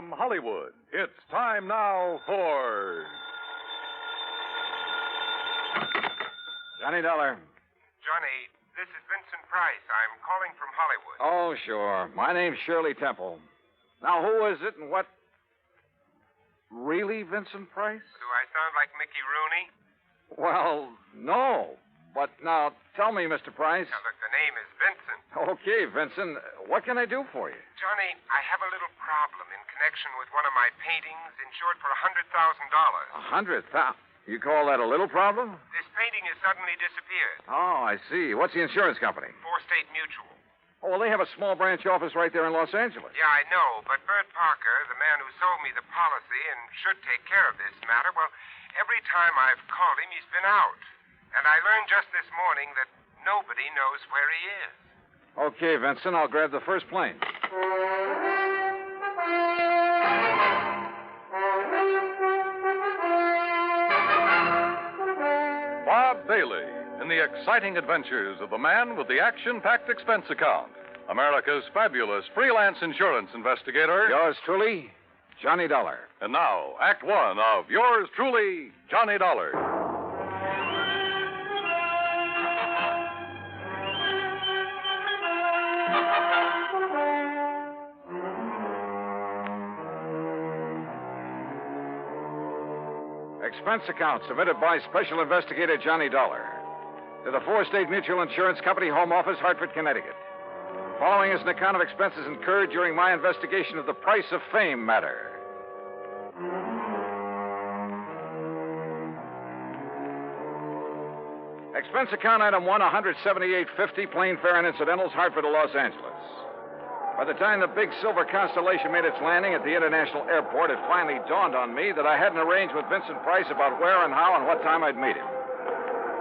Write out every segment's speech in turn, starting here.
From Hollywood, it's time now for... Johnny Dollar. Johnny, this is Vincent Price. I'm calling from Hollywood. Oh, sure. My name's Shirley Temple. Now, who is it and what? Really, Vincent Price? Do I sound like Mickey Rooney? Well, no. But now, tell me, Mr. Price. Now, look, the name is Vincent. Okay, Vincent. What can I do for you? Johnny, I have a little problem in connection with one of my paintings insured for $100,000. $100,000? You call that a little problem? This painting has suddenly disappeared. Oh, I see. What's the insurance company? State Mutual. Oh, well, they have a small branch office right there in Los Angeles. Yeah, I know, but Bert Parker, the man who sold me the policy and should take care of this matter, well, every time I've called him, he's been out. And I learned just this morning that nobody knows where he is. Okay, Vincent, I'll grab the first plane. Bob Bailey in the exciting adventures of the man with the action-packed expense account. America's fabulous freelance insurance investigator. Yours truly, Johnny Dollar. And now, Act One of yours truly, Johnny Dollar. Expense account submitted by Special Investigator Johnny Dollar to the State Mutual Insurance Company, Home Office, Hartford, Connecticut. Following is an account of expenses incurred during my investigation of the Price of Fame matter. Expense account item 1, $178.50, plane fare and incidentals, Hartford to Los Angeles. By the time the big silver Constellation made its landing at the international airport, it finally dawned on me that I hadn't arranged with Vincent Price about where and how and what time I'd meet him.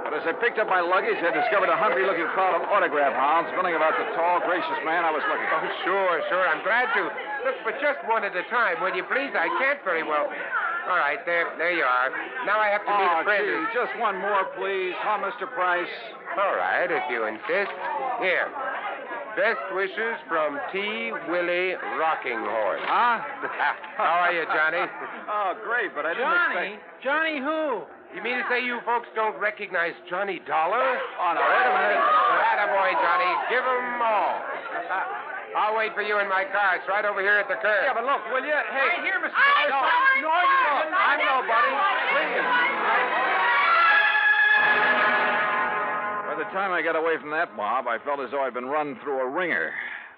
But as I picked up my luggage, I discovered a hungry-looking crowd of autograph hounds milling about the tall, gracious man I was looking at. Oh, sure. I'm glad to. Look, but just one at a time, will you please? I can't very well. All right, there you are. Now I have to meet a friend. Gee, just one more, please. Huh, Mr. Price? All right, if you insist. Here. Best wishes from T. Willie Rocking Horse. Huh? How are you, Johnny? Oh, great, but I didn't expect... Johnny who? You mean to say you folks don't recognize Johnny Dollar? Oh, no, wait a minute. Attaboy, Johnny. Give 'em all. I'll wait for you in my car. It's right over here at the curb. Yeah, but look, will you? Hey. Right here, Mr. No, Price. no, I'm nobody. Please. By the time I got away from that mob, I felt as though I'd been run through a ringer.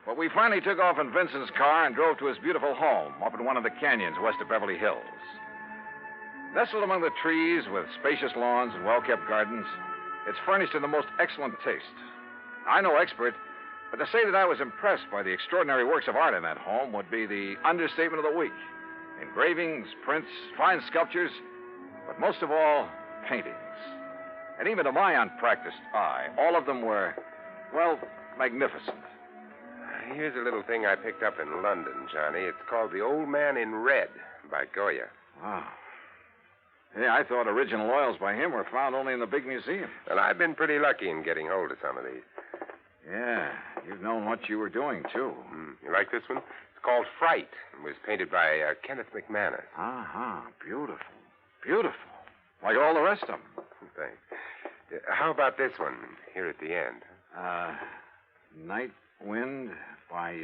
But we finally took off in Vincent's car and drove to his beautiful home up in one of the canyons west of Beverly Hills. Nestled among the trees with spacious lawns and well-kept gardens, it's furnished in the most excellent taste. I'm no expert, but to say that I was impressed by the extraordinary works of art in that home would be the understatement of the week. Engravings, prints, fine sculptures, but most of all, paintings. And even to my unpracticed eye, all of them were, well, magnificent. Here's a little thing I picked up in London, Johnny. It's called The Old Man in Red by Goya. Wow. Yeah, I thought original oils by him were found only in the big museum. Well, I've been pretty lucky in getting hold of some of these. Yeah, you've known what you were doing, too. You like this one? It's called Fright. It was painted by Kenneth McManus. Uh-huh. Beautiful. Beautiful. Like all the rest of them. Thanks. How about this one here at the end? Night Wind by,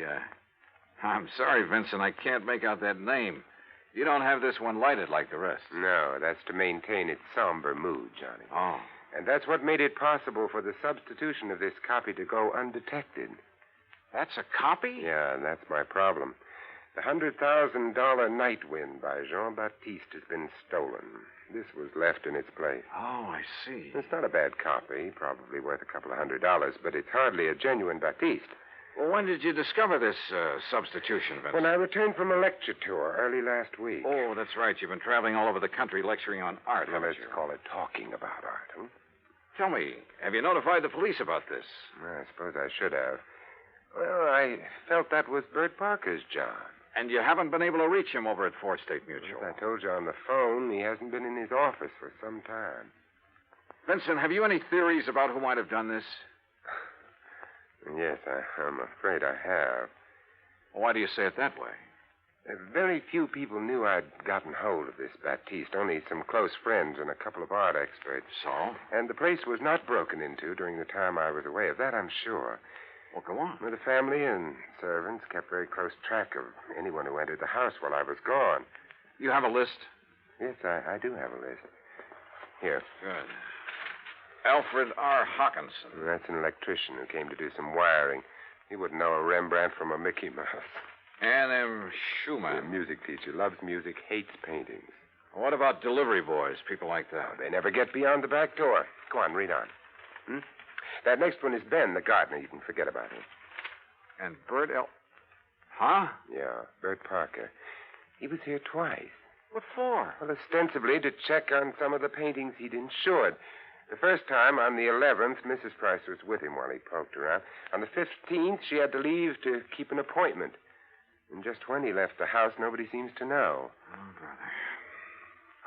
I'm sorry, Vincent, I can't make out that name. You don't have this one lighted like the rest. No, that's to maintain its somber mood, Johnny. Oh. And that's what made it possible for the substitution of this copy to go undetected. That's a copy? Yeah, that's my problem. The $100,000 Night Wind by Jean-Baptiste has been stolen. This was left in its place. Oh, I see. It's not a bad copy, probably worth a couple of $100, but it's hardly a genuine Baptiste. Well, when did you discover this substitution, Vincent? When I returned from a lecture tour early last week. Oh, that's right. You've been traveling all over the country lecturing on art, Well, haven't let's you? call it talking about art, huh? Tell me, have you notified the police about this? I suppose I should have. Well, I felt that was Bert Parker's job. And you haven't been able to reach him over at State Mutual? As I told you on the phone, he hasn't been in his office for some time. Vincent, have you any theories about who might have done this? Yes, I'm afraid I have. Why do you say it that way? Very few people knew I'd gotten hold of this Baptiste, only some close friends and a couple of art experts. So? And the place was not broken into during the time I was away. Of that, I'm sure. Well, go on. The family and servants kept very close track of anyone who entered the house while I was gone. You have a list? Yes, I do have a list. Here. Good. Alfred R. Hawkinson. That's an electrician who came to do some wiring. He wouldn't know a Rembrandt from a Mickey Mouse. Ann M. The Schumann. music teacher loves music, hates paintings. What about delivery boys, people like that? They never get beyond the back door. Go on, read on. That next one is Ben, the gardener. You can forget about him. And Bert L. Huh? Yeah, Bert Parker. He was here twice. What for? Well, ostensibly to check on some of the paintings he'd insured. The first time, on the 11th, Mrs. Price was with him while he poked around. On the 15th, she had to leave to keep an appointment. And just when he left the house, nobody seems to know. Oh, brother.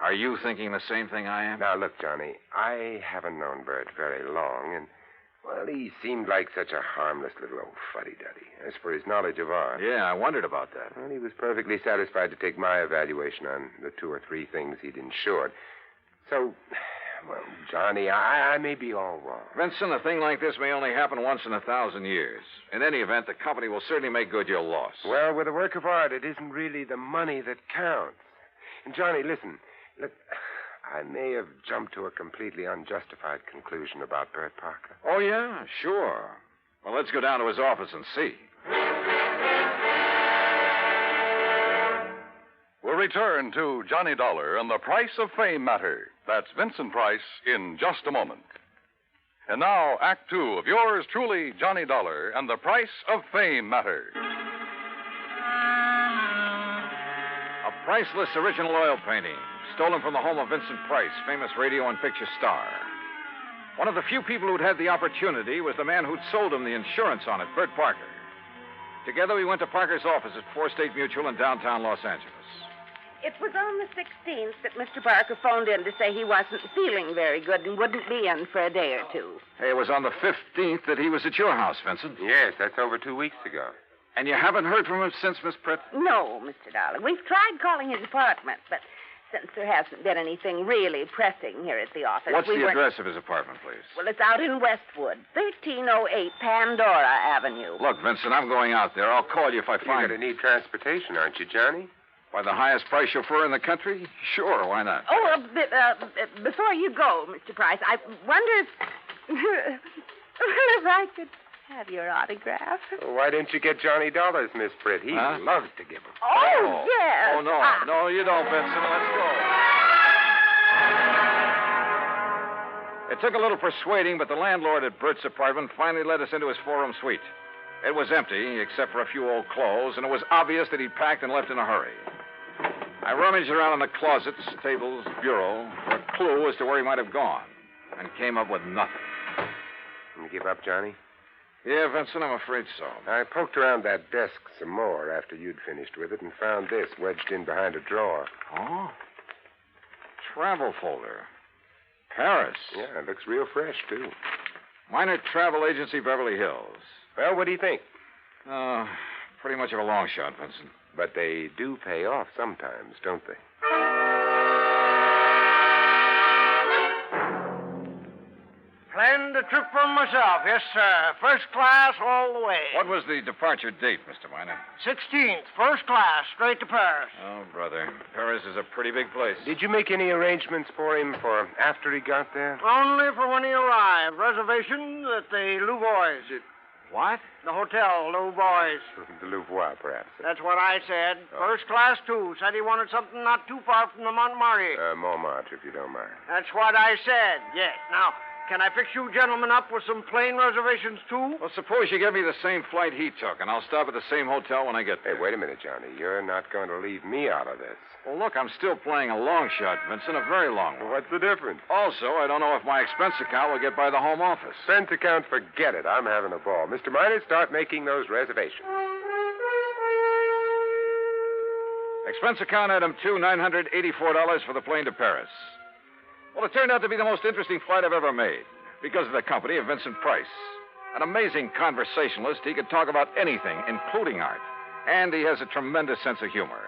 Are you thinking the same thing I am? Now, look, Johnny, I haven't known Bert very long, and, well, he seemed like such a harmless little old fuddy-duddy. As for his knowledge of art... Yeah, I wondered about that. Well, he was perfectly satisfied to take my evaluation on the 2 or 3 things he'd insured. So, well, Johnny, I may be all wrong. Vincent, a thing like this may only happen once in 1,000 years. In any event, the company will certainly make good your loss. Well, with a work of art, it isn't really the money that counts. And, Johnny, listen. Look, I may have jumped to a completely unjustified conclusion about Bert Parker. Oh, yeah? Sure. Well, let's go down to his office and see. We'll return to Johnny Dollar and the Price of Fame matter. That's Vincent Price in just a moment. And now, Act 2 of yours truly, Johnny Dollar and the Price of Fame matter. A priceless original oil painting, stolen from the home of Vincent Price, famous radio and picture star. One of the few people who'd had the opportunity was the man who'd sold him the insurance on it, Bert Parker. Together, we went to Parker's office at 4 State Mutual in downtown Los Angeles. It was on the 16th that Mr. Parker phoned in to say he wasn't feeling very good and wouldn't be in for a day or two. Hey, it was on the 15th that he was at your house, Vincent. Yes, that's over 2 weeks ago. And you haven't heard from him since, Miss Pritt? No, Mr. Dollar. We've tried calling his apartment, but since there hasn't been anything really pressing here at the office... What's the address of his apartment, please? Well, it's out in Westwood, 1308 Pandora Avenue. Look, Vincent, I'm going out there. I'll call you if I You're find going to need transportation, aren't you, Johnny? By the highest price chauffeur in the country? Sure, why not? Oh, before you go, Mr. Price, I wonder if... if I could have your autograph. Well, why didn't you get Johnny Dollars, Miss Britt? He loves to give them. Oh, yes. Oh, no. No, you don't, Vincent. Let's go. It took a little persuading, but the landlord at Bert's apartment finally let us into his 4-room suite. It was empty, except for a few old clothes, and it was obvious that he'd packed and left in a hurry. I rummaged around in the closets, tables, bureau, for a clue as to where he might have gone, and came up with nothing. You give up, Johnny? Yeah, Vincent, I'm afraid so. I poked around that desk some more after you'd finished with it and found this wedged in behind a drawer. Oh? Travel folder. Paris. Yeah, it looks real fresh, too. Minor Travel Agency, Beverly Hills. Well, what do you think? Pretty much of a long shot, Vincent. But they do pay off sometimes, don't they? Planned a trip for myself, yes, sir. First class all the way. What was the departure date, Mr. Miner? 16th, first class, straight to Paris. Oh, brother. Paris is a pretty big place. Did you make any arrangements for him for after he got there? Only for when he arrived. Reservations at the Louvois. What? The hotel, Louvois. The Louvois, perhaps. That's what I said. First class, too. Said he wanted something not too far from the Montmartre. Montmartre, if you don't mind. That's what I said, yes. Now, can I fix you gentlemen up with some plane reservations, too? Well, suppose you give me the same flight he took, and I'll stop at the same hotel when I get there. Hey, wait a minute, Johnny. You're not going to leave me out of this. Well, look, I'm still playing a long shot, Vincent, a very long one. What's the difference? Also, I don't know if my expense account will get by the home office. Expense account, forget it. I'm having a ball. Mr. Minor, start making those reservations. Expense account item 2, $984 for the plane to Paris. Well, it turned out to be the most interesting flight I've ever made because of the company of Vincent Price. An amazing conversationalist, he could talk about anything, including art. and he has a tremendous sense of humor.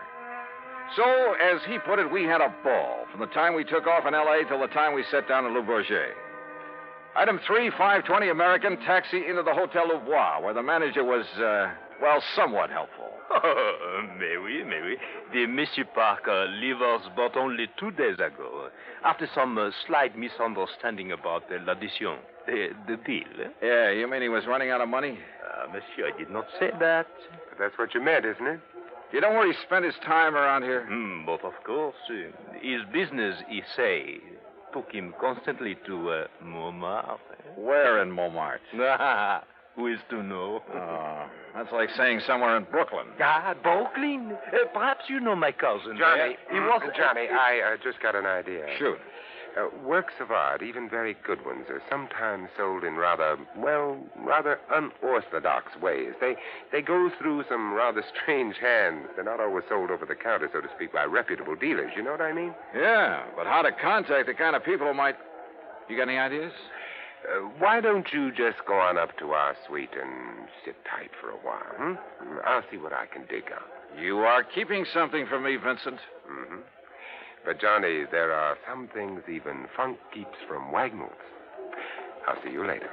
So, as he put it, we had a ball from the time we took off in L.A. till the time we set down in Le Bourget. Item 3, 520 American, taxi into the Hotel Louvois, where the manager was, somewhat helpful. Oh, mais oui. The Monsieur Parker leave us but only 2 days ago, after some slight misunderstanding about l'addition, the deal. Yeah, you mean he was running out of money? Monsieur, I did not say that. But that's what you meant, isn't it? You know where he spent his time around here? But of course, his business, he say, took him constantly to Montmartre. Where in Montmartre? Who is to know? Oh, that's like saying somewhere in Brooklyn. Brooklyn. Perhaps you know my cousin. Johnny, He was... Johnny, I just got an idea. Shoot. Works of art, even very good ones, are sometimes sold in rather unorthodox ways. They go through some rather strange hands. They're not always sold over the counter, so to speak, by reputable dealers. You know what I mean? Yeah, but how to contact the kind of people who might... You got any ideas? Why don't you just go on up to our suite and sit tight for a while, I'll see what I can dig up. You are keeping something from me, Vincent. Mm-hmm. But, Johnny, there are some things even funk keeps from Wagnalls. I'll see you later.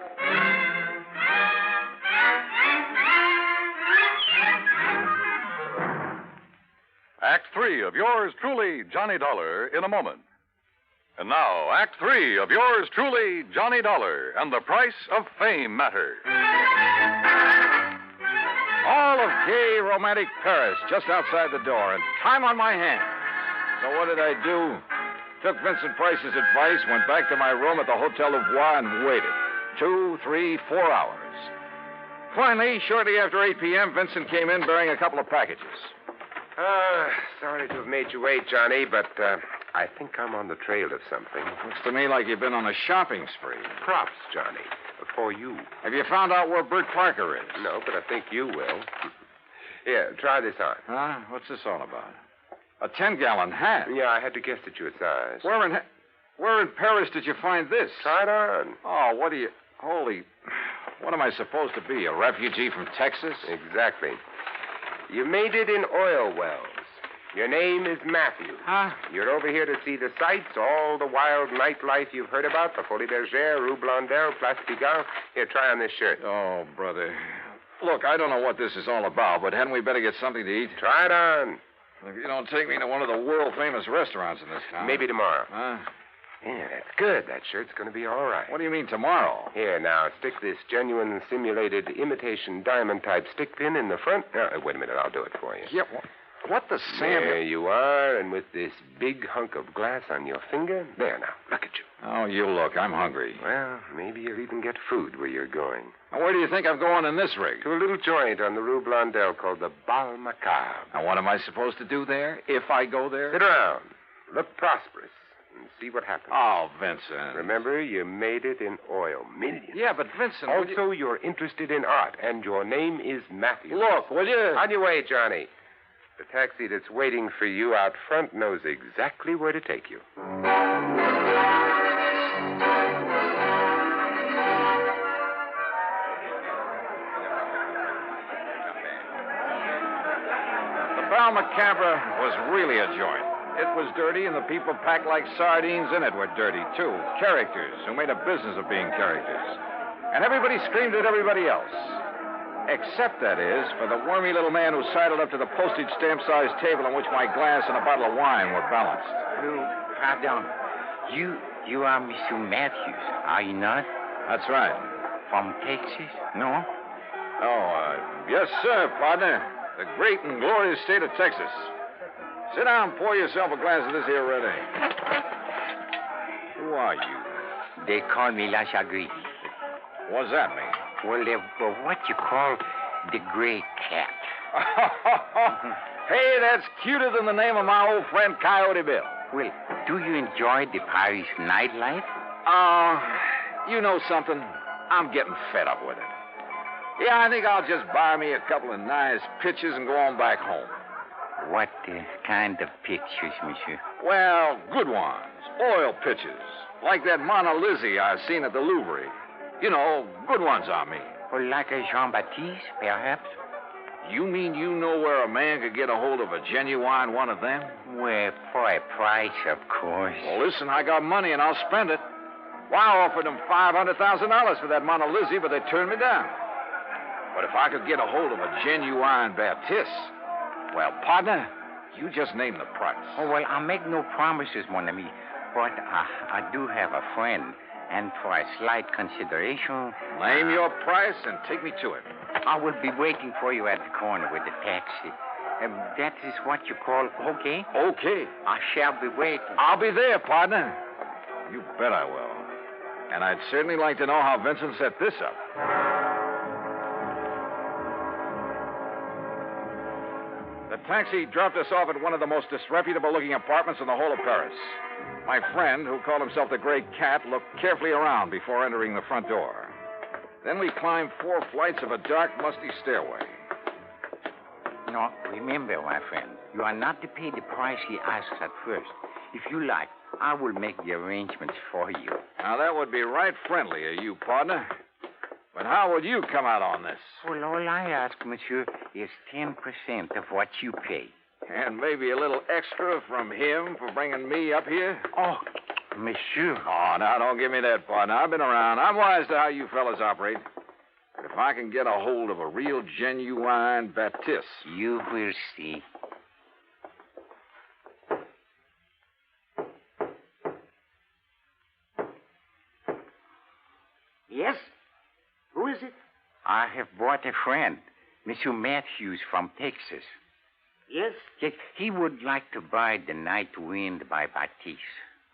Act 3 of yours truly, Johnny Dollar, in a moment. And now, Act 3 of yours truly, Johnny Dollar, and the Price of Fame Matter. All of gay, romantic Paris just outside the door, and time on my hands. So what did I do? Took Vincent Price's advice, went back to my room at the Hotel Louvois, and waited. 2, 3, 4 hours. Finally, shortly after 8 p.m., Vincent came in bearing a couple of packages. Sorry to have made you wait, Johnny, but I think I'm on the trail of something. Looks to me like you've been on a shopping spree. Props, Johnny, for you. Have you found out where Bert Parker is? No, but I think you will. Here, try this on. Huh? What's this all about? A 10-gallon hat? Yeah, I had to guess at your size. Where in Paris did you find this? Try it on. Oh, what am I supposed to be, a refugee from Texas? Exactly. You made it in oil wells. Your name is Matthew. Huh? You're over here to see the sights, all the wild nightlife you've heard about, the Folie Bergère, Rue Blondel, Place Pigalle. Here, try on this shirt. Oh, brother. Look, I don't know what this is all about, but hadn't we better get something to eat? Try it on. If you don't take me to one of the world-famous restaurants in this town. Maybe tomorrow. Huh? Yeah, that's good. That shirt's going to be all right. What do you mean tomorrow? Here, now, stick this genuine simulated imitation diamond-type stick pin in the front. Wait a minute, I'll do it for you. Yeah, what the Sam... There you are, and with this big hunk of glass on your finger. There, now, look at you. Oh, you look. I'm hungry. Well, maybe you'll even get food where you're going. Now, where do you think I'm going in this rig? To a little joint on the Rue Blondel called the Bal Macabre. Now, what am I supposed to do there, if I go there? Sit around, look prosperous, and see what happens. Oh, Vincent. Remember, you made it in oil. Millions. Yeah, but Vincent... Also, you're interested in art, and your name is Matthew. Look, will you... On your way, Johnny. The taxi that's waiting for you out front knows exactly where to take you. The Bal Macabre was really a joint. It was dirty, and the people packed like sardines in it were dirty, too. Characters who made a business of being characters. And everybody screamed at everybody else. Except, that is, for the wormy little man who sidled up to the postage stamp-sized table on which my glass and a bottle of wine were balanced. Pardon. You are Mr. Matthews, are you not? That's right. From Texas, no? Oh, yes, sir, partner. The great and glorious state of Texas. Sit down and pour yourself a glass of this here red ale. Who are you? They call me La Chagrin. What's that mean? Well, they're what you call the gray cat. Hey, that's cuter than the name of my old friend Coyote Bill. Well, do you enjoy the Paris nightlife? You know something? I'm getting fed up with it. Yeah, I think I'll just buy me a couple of nice pictures and go on back home. What kind of pictures, monsieur? Well, good ones. Oil pictures. Like that Mona Lisa I've seen at the Louvre. You know, good ones, I mean. Well, like a Jean-Baptiste, perhaps? You mean you know where a man could get a hold of a genuine one of them? Well, for a price, of course. Well, listen, I got money and I'll spend it. Well, I offered them $500,000 for that Mona Lisa, but they turned me down. But if I could get a hold of a genuine Baptiste, well, partner, you just name the price. Oh, well, I make no promises, mon ami. But I do have a friend. And for a slight consideration... Name your price and take me to it. I will be waiting for you at the corner with the taxi. That is what you call okay? Okay. I shall be waiting. I'll be there, partner. You bet I will. And I'd certainly like to know how Vincent set this up. The taxi dropped us off at one of the most disreputable-looking apartments in the whole of Paris. My friend, who called himself the Gray Cat, looked carefully around before entering the front door. Then we climbed 4 flights of a dark, musty stairway. No, remember, my friend, you are not to pay the price he asks at first. If you like, I will make the arrangements for you. Now, that would be right friendly of you, partner. But how would you come out on this? Well, all I ask, monsieur, is 10% of what you pay. And maybe a little extra from him for bringing me up here? Oh, monsieur. Oh, now, don't give me that, partner. I've been around. I'm wise to how you fellas operate. But if I can get a hold of a real, genuine Baptiste... You will see. Yes? Who is it? I have brought a friend, Monsieur Matthews from Texas. Yes? Yes, he would like to buy The Night Wind by Baptiste.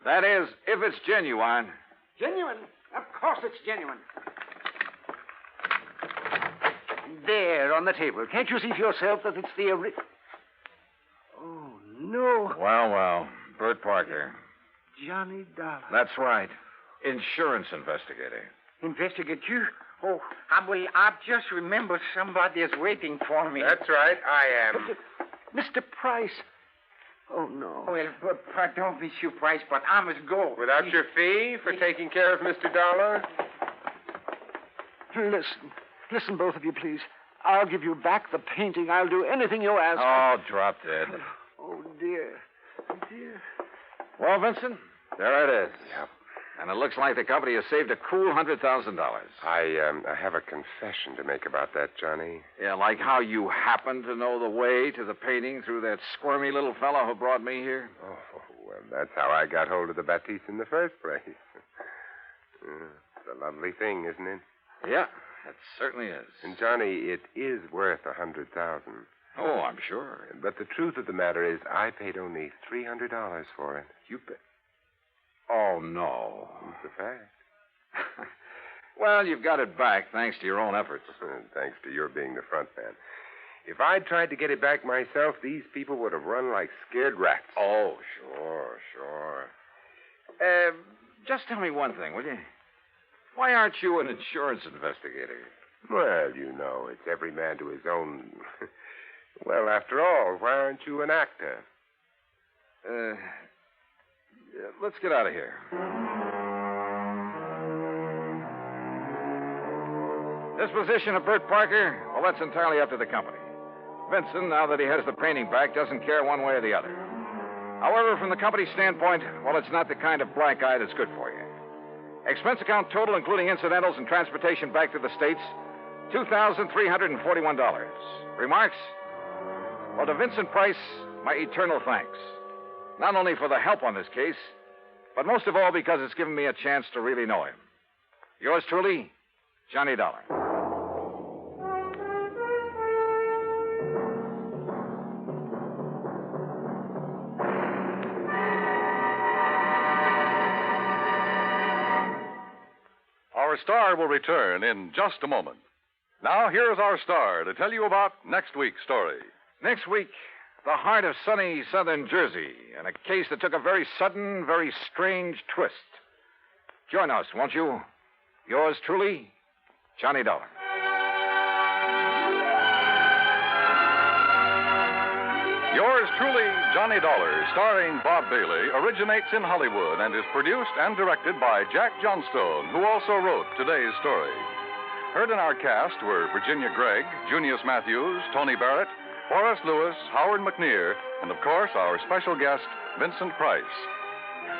That is, if it's genuine. Genuine? Of course it's genuine. There, on the table. Can't you see for yourself that it's the Oh, no. Well. Bert Parker. Johnny Dollar. That's right. Insurance investigator. Investigate you? Oh, I've just remembered somebody is waiting for me. That's right, I am. Mr. Price. Oh, no. Well, pardon, Monsieur Price, but I must go. Without your fee for taking care of Mr. Dollar? Listen, both of you, please. I'll give you back the painting. I'll do anything you ask. Oh, drop dead. Oh, dear. Dear. Well, Vincent, there it is. Yep. And it looks like the company has saved a cool $100,000. I have a confession to make about that, Johnny. Yeah, like how you happen to know the way to the painting through that squirmy little fellow who brought me here. Oh, well, that's how I got hold of the Baptiste in the first place. It's a lovely thing, isn't it? Yeah, it certainly is. And, Johnny, it is worth $100,000. Oh, I'm sure. But the truth of the matter is, I paid only $300 for it. You paid? Oh, no. It's a fact. Well, you've got it back, thanks to your own efforts. Thanks to your being the front man. If I'd tried to get it back myself, these people would have run like scared rats. Oh, sure. Just tell me one thing, will you? Why aren't you an insurance investigator? Well, you know, it's every man to his own. Well, after all, why aren't you an actor? Let's get out of here. Disposition of Bert Parker? Well, that's entirely up to the company. Vincent, now that he has the painting back, doesn't care one way or the other. However, from the company's standpoint, well, it's not the kind of black eye that's good for you. Expense account total, including incidentals and transportation back to the States, $2,341. Remarks? Well, to Vincent Price, my eternal thanks. Not only for the help on this case, but most of all because it's given me a chance to really know him. Yours truly, Johnny Dollar. Our star will return in just a moment. Now, here's our star to tell you about next week's story. Next week, the heart of sunny southern Jersey, and a case that took a very sudden, very strange twist. Join us, won't you? Yours truly, Johnny Dollar. Yours truly, Johnny Dollar, starring Bob Bailey, originates in Hollywood and is produced and directed by Jack Johnstone, who also wrote today's story. Heard in our cast were Virginia Gregg, Junius Matthews, Tony Barrett, Forrest Lewis, Howard McNear, and of course our special guest, Vincent Price.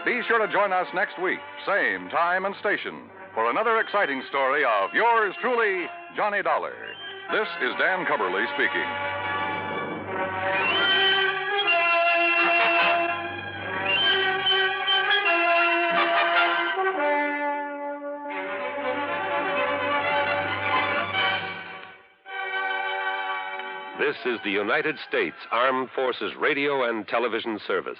Be sure to join us next week, same time and station, for another exciting story of yours truly, Johnny Dollar. This is Dan Cubberly speaking. This is the United States Armed Forces Radio and Television Service.